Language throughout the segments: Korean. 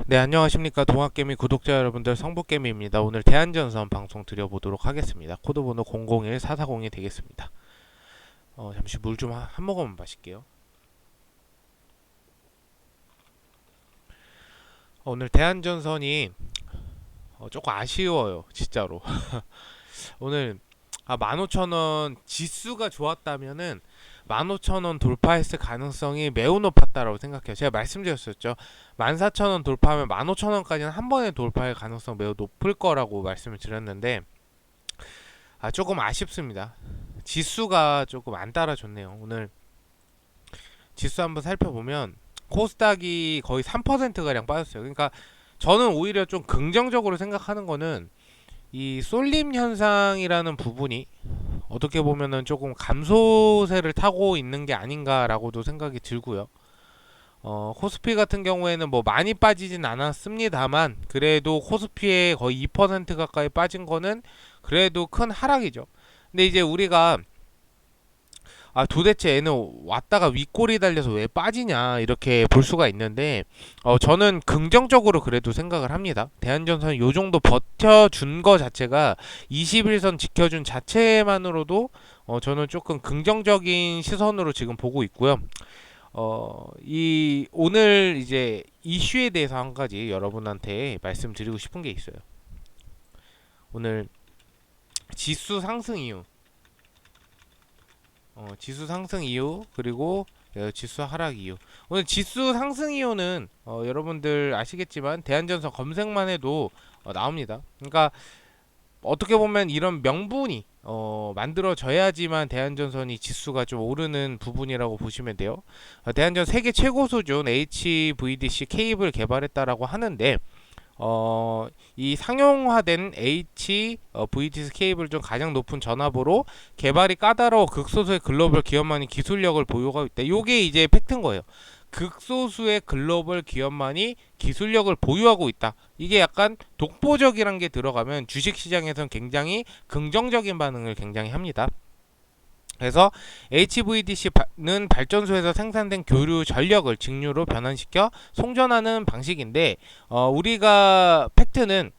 네, 안녕하십니까. 동학개미 구독자 여러분들, 성북개미입니다. 오늘 대한전선 방송 드려보도록 하겠습니다. 코드번호 001440이 되겠습니다. 잠시 물 좀 한 모금만 마실게요. 오늘 대한전선이 조금 아쉬워요, 진짜로. 오늘 15,000원 지수가 좋았다면은 15,000원 돌파했을 가능성이 매우 높았다라고 생각해요. 제가 말씀드렸었죠. 14,000원 돌파하면 15,000원까지는 한 번에 돌파할 가능성 매우 높을 거라고 말씀을 드렸는데 조금 아쉽습니다. 지수가 조금 안 따라줬네요. 오늘 지수 한번 살펴보면 코스닥이 거의 3%가량 빠졌어요. 그러니까 저는 오히려 좀 긍정적으로 생각하는 거는 이 쏠림 현상이라는 부분이 어떻게 보면은 조금 감소세를 타고 있는 게 아닌가라고도 생각이 들고요. 코스피 같은 경우에는 뭐 많이 빠지진 않았습니다만 그래도 코스피에 거의 2% 가까이 빠진 거는 그래도 큰 하락이죠. 근데 이제 우리가 도대체 얘는 왔다가 윗골이 달려서 왜 빠지냐 이렇게 볼 수가 있는데 저는 긍정적으로 그래도 생각을 합니다. 대한전선이 요 정도 버텨준 거 자체가 21선 지켜준 자체만으로도 저는 조금 긍정적인 시선으로 지금 보고 있고요. 이 오늘 이제 이슈에 대해서 한 가지 여러분한테 말씀드리고 싶은 게 있어요. 오늘 지수 상승 이유 지수 상승 이유 그리고 지수 하락 이유. 오늘 지수 상승 이유는 여러분들 아시겠지만 대한전선 검색만 해도 나옵니다. 그러니까 어떻게 보면 이런 명분이 만들어져야지만 대한전선이 지수가 좀 오르는 부분이라고 보시면 돼요. 대한전 세계 최고 수준 HVDC 케이블 개발했다라고 하는데 이 상용화된 VDC 케이블 중 가장 높은 전압으로 개발이 까다로워 극소수의 글로벌 기업만이 기술력을 보유하고 있다. 요게 이제 팩트인 거예요. 극소수의 글로벌 기업만이 기술력을 보유하고 있다. 이게 약간 독보적이란 게 들어가면 주식시장에서는 굉장히 긍정적인 반응을 굉장히 합니다. 그래서 HVDC는 발전소에서 생산된 교류 전력을 직류로 변환시켜 송전하는 방식인데 우리가 팩트는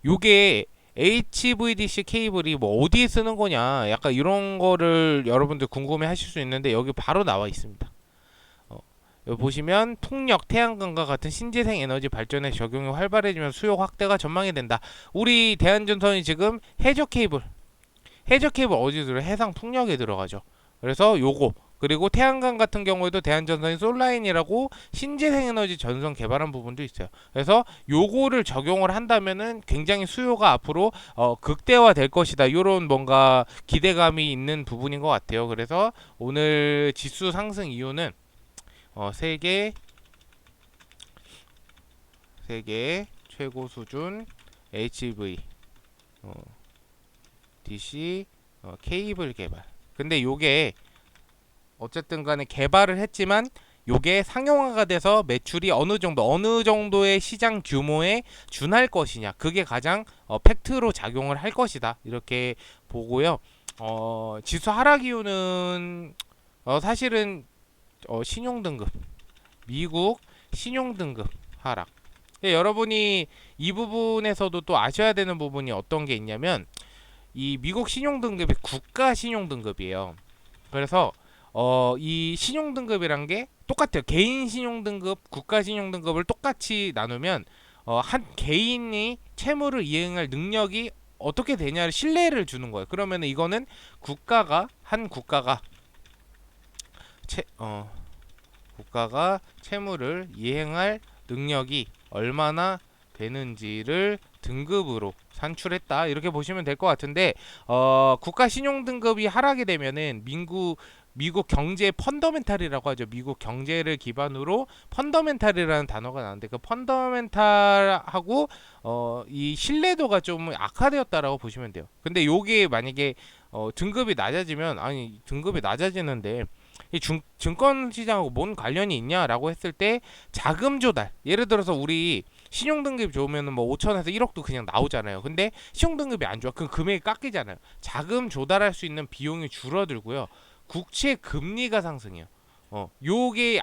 요게 HVDC 케이블이 뭐 어디에 쓰는 거냐 약간 이런 거를 여러분들 궁금해 하실 수 있는데 여기 바로 나와 있습니다. 여기 보시면 풍력, 태양광과 같은 신재생 에너지 발전의 적용이 활발해지면 수요 확대가 전망이 된다. 우리 대한전선이 지금 해저 케이블 어디 들어? 해상 풍력에 들어가죠. 그래서 요거 그리고 태양광 같은 경우에도 대한전선이 솔라인이라고 신재생 에너지 전선 개발한 부분도 있어요. 그래서 요거를 적용을 한다면은 굉장히 수요가 앞으로 극대화 될 것이다. 요런 뭔가 기대감이 있는 부분인 것 같아요. 그래서 오늘 지수 상승 이유는 세계 최고 수준 HV DC 케이블 개발. 근데 요게 어쨌든 간에 개발을 했지만 요게 상용화가 돼서 매출이 어느 정도의 시장 규모에 준할 것이냐. 그게 가장 팩트로 작용을 할 것이다. 이렇게 보고요. 지수 하락 이유는 사실은 신용 등급 미국 신용 등급 하락. 여러분이 이 부분에서도 또 아셔야 되는 부분이 어떤 게 있냐면 이 미국 신용 등급이 국가 신용 등급이에요. 그래서 이 신용 등급이란 게 똑같아요. 개인 신용 등급, 국가 신용 등급을 똑같이 나누면 한 개인이 채무를 이행할 능력이 어떻게 되냐를 신뢰를 주는 거예요. 그러면 이거는 채, 어, 국가가 채무를 이행할 능력이 얼마나 되는지를 등급으로 산출했다 이렇게 보시면 될 것 같은데 국가 신용 등급이 하락이 되면은 미국 경제 펀더멘탈이라고 하죠. 미국 경제를 기반으로 펀더멘탈이라는 단어가 나오는데 그 펀더멘탈하고 이 신뢰도가 좀 악화되었다라고 보시면 돼요. 근데 요게 만약에 등급이 낮아지면 등급이 낮아지는데 이 증권 시장하고 뭔 관련이 있냐라고 했을 때 자금 조달 예를 들어서 우리 신용 등급이 좋으면 뭐 5천에서 1억도 그냥 나오잖아요. 근데 신용 등급이 안 좋아. 그럼 금액이 깎이잖아요. 자금 조달할 수 있는 비용이 줄어들고요. 국채 금리가 상승해요. 요게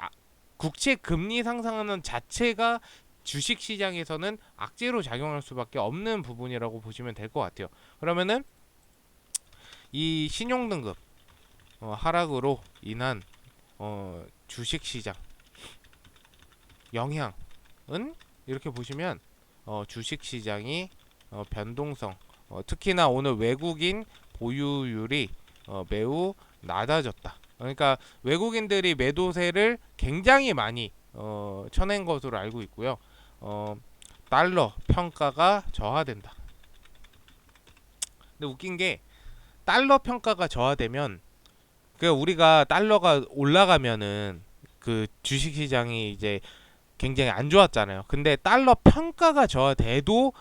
국채 금리 상승하는 자체가 주식 시장에서는 악재로 작용할 수밖에 없는 부분이라고 보시면 될 것 같아요. 그러면은 이 신용등급 하락으로 인한 주식 시장 영향은 이렇게 보시면 주식 시장이 변동성 특히나 오늘 외국인 보유율이 매우 낮아졌다. 그러니까 외국인들이 매도세를 굉장히 많이 쳐낸 것으로 알고 있고요. 달러 평가가 저하된다. 근데 웃긴 게 달러 평가가 저하되면 그 우리가 달러가 올라가면은 그 주식 시장이 이제 굉장히 안 좋았잖아요. 근데 달러 평가가 저하돼도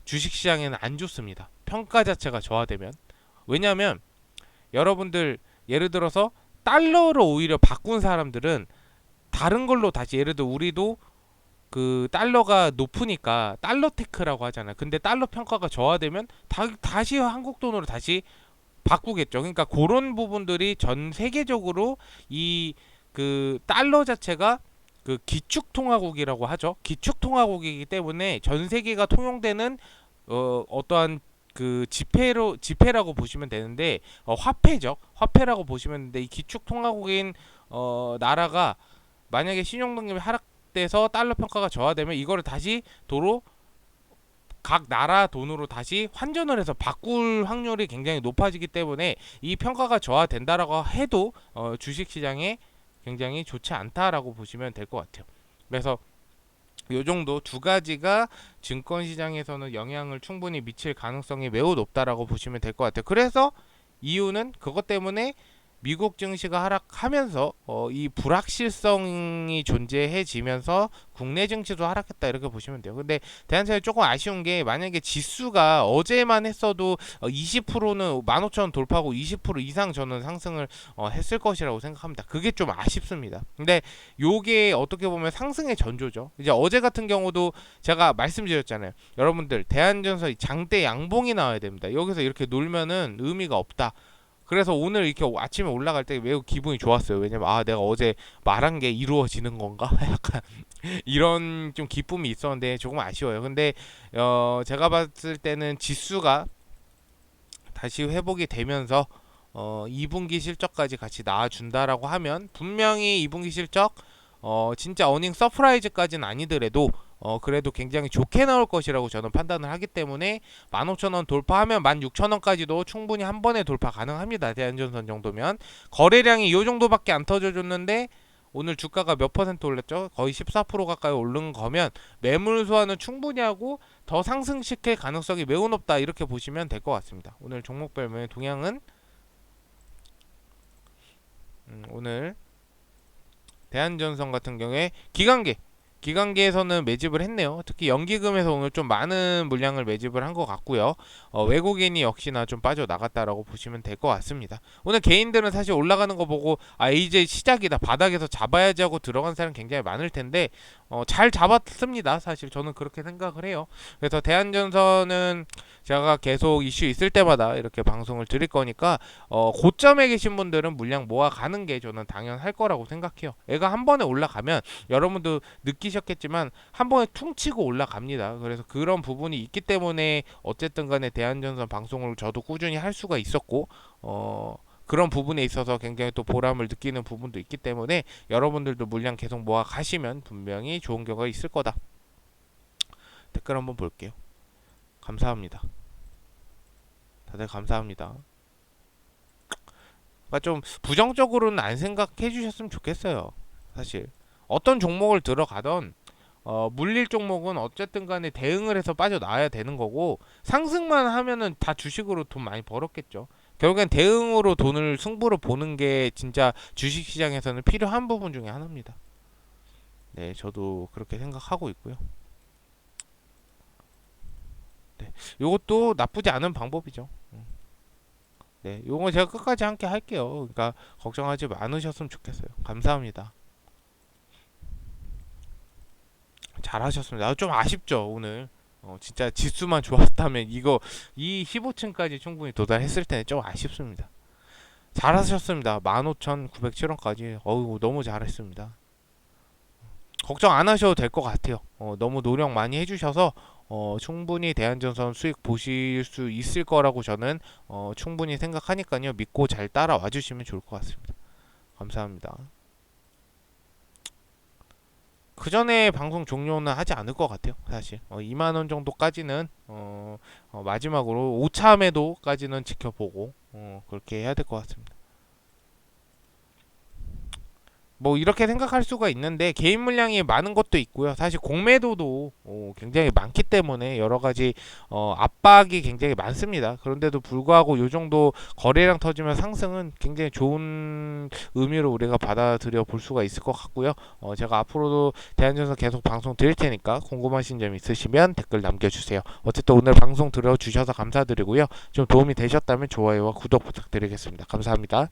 주식 시장에는 안 좋습니다. 평가 자체가 저하되면. 왜냐하면 여러분들 예를 들어서 달러로 오히려 바꾼 사람들은 다른 걸로 다시 예를 들어 우리도 그 달러가 높으니까 달러 테크라고 하잖아요. 근데 달러 평가가 저하되면 다시 한국 돈으로 다시 바꾸겠죠. 그러니까 그런 부분들이 전 세계적으로 이 그 달러 자체가 그 기축통화국이라고 하죠. 기축통화국이기 때문에 전 세계가 통용되는 어떠한 그 지폐라고 보시면 되는데 화폐죠. 화폐라고 보시면 되는데 이 기축통화국인 나라가 만약에 신용등급이 하락돼서 달러 평가가 저하되면 이거를 다시 도로 각 나라 돈으로 다시 환전을 해서 바꿀 확률이 굉장히 높아지기 때문에 이 평가가 저하된다라고 해도 주식 시장에 굉장히 좋지 않다라고 보시면 될 것 같아요. 그래서 요 정도 두 가지가 증권 시장에서는 영향을 충분히 미칠 가능성이 매우 높다라고 보시면 될 것 같아요. 그래서 이유는 그것 때문에 미국 증시가 하락하면서 이 불확실성이 존재해지면서 국내 증시도 하락했다 이렇게 보시면 돼요. 근데 대한사회 조금 아쉬운 게 만약에 지수가 어제만 했어도 20%는 15,000원 돌파하고 20% 이상 저는 상승을 했을 것이라고 생각합니다. 그게 좀 아쉽습니다. 근데 요게 어떻게 보면 상승의 전조죠. 이제 어제 같은 경우도 제가 말씀드렸잖아요. 여러분들 대한전서 장대 양봉이 나와야 됩니다. 여기서 이렇게 놀면은 의미가 없다. 그래서 오늘 이렇게 아침에 올라갈 때 매우 기분이 좋았어요. 왜냐면 내가 어제 말한 게 이루어지는 건가? 약간 이런 좀 기쁨이 있었는데 조금 아쉬워요. 근데 제가 봤을 때는 지수가 다시 회복이 되면서 2분기 실적까지 같이 나와준다라고 하면 분명히 2분기 실적 진짜 어닝 서프라이즈까지는 아니더라도 그래도 굉장히 좋게 나올 것이라고 저는 판단을 하기 때문에 15,000원 돌파하면 16,000원까지도 충분히 한 번에 돌파 가능합니다. 대한전선 정도면 거래량이 이 정도밖에 안 터져줬는데 오늘 주가가 몇 퍼센트 올랐죠? 거의 14% 가까이 오른 거면 매물 소화는 충분히 하고 더 상승시킬 가능성이 매우 높다 이렇게 보시면 될 것 같습니다. 오늘 종목별 매매 동향은 오늘 대한전선 같은 경우에 기간계에서는 매집을 했네요. 특히 연기금에서 오늘 좀 많은 물량을 매집을 한 것 같고요. 외국인이 역시나 좀 빠져나갔다라고 보시면 될 것 같습니다. 오늘 개인들은 사실 올라가는 거 보고 이제 시작이다 바닥에서 잡아야지 하고 들어간 사람 굉장히 많을 텐데 잘 잡았습니다. 사실 저는 그렇게 생각을 해요. 그래서 대한전선은 제가 계속 이슈 있을 때마다 이렇게 방송을 드릴 거니까 고점에 계신 분들은 물량 모아가는 게 저는 당연할 거라고 생각해요. 애가 한 번에 올라가면 여러분도 느끼셨겠지만 한 번에 퉁치고 올라갑니다. 그래서 그런 부분이 있기 때문에 어쨌든 간에 대한전선 방송을 저도 꾸준히 할 수가 있었고 그런 부분에 있어서 굉장히 또 보람을 느끼는 부분도 있기 때문에 여러분들도 물량 계속 모아 가시면 분명히 좋은 결과가 있을 거다. 댓글 한번 볼게요. 감사합니다. 다들 감사합니다. 그러니까 좀 부정적으로는 안 생각해 주셨으면 좋겠어요. 사실 어떤 종목을 들어가던 물릴 종목은 어쨌든 간에 대응을 해서 빠져나와야 되는 거고 상승만 하면은 다 주식으로 돈 많이 벌었겠죠. 결국엔 대응으로 돈을 승부를 보는 게 진짜 주식시장에서는 필요한 부분 중에 하나입니다. 네, 저도 그렇게 생각하고 있고요. 네, 요것도 나쁘지 않은 방법이죠. 네, 요거 제가 끝까지 함께 할게요. 그러니까 걱정하지 않으셨으면 좋겠어요. 감사합니다. 잘하셨습니다. 좀 아쉽죠 오늘. 진짜 지수만 좋았다면 이 15층까지 충분히 도달했을 때는 좀 아쉽습니다. 잘하셨습니다. 15,907원까지. 어우 너무 잘했습니다. 걱정 안 하셔도 될 것 같아요. 너무 노력 많이 해주셔서 충분히 대한전선 수익 보실 수 있을 거라고 저는 충분히 생각하니까요. 믿고 잘 따라와 주시면 좋을 것 같습니다. 감사합니다. 그 전에 방송 종료는 하지 않을 것 같아요. 사실 2만 원 정도까지는 마지막으로 5차 매도까지는 지켜보고 그렇게 해야 될 것 같습니다. 뭐 이렇게 생각할 수가 있는데 개인 물량이 많은 것도 있고요. 사실 공매도도 굉장히 많기 때문에 여러 가지 압박이 굉장히 많습니다. 그런데도 불구하고 이 정도 거래량 터지면 상승은 굉장히 좋은 의미로 우리가 받아들여 볼 수가 있을 것 같고요. 제가 앞으로도 대한전선 계속 방송 드릴 테니까 궁금하신 점 있으시면 댓글 남겨주세요. 어쨌든 오늘 방송 들어주셔서 감사드리고요. 좀 도움이 되셨다면 좋아요와 구독 부탁드리겠습니다. 감사합니다.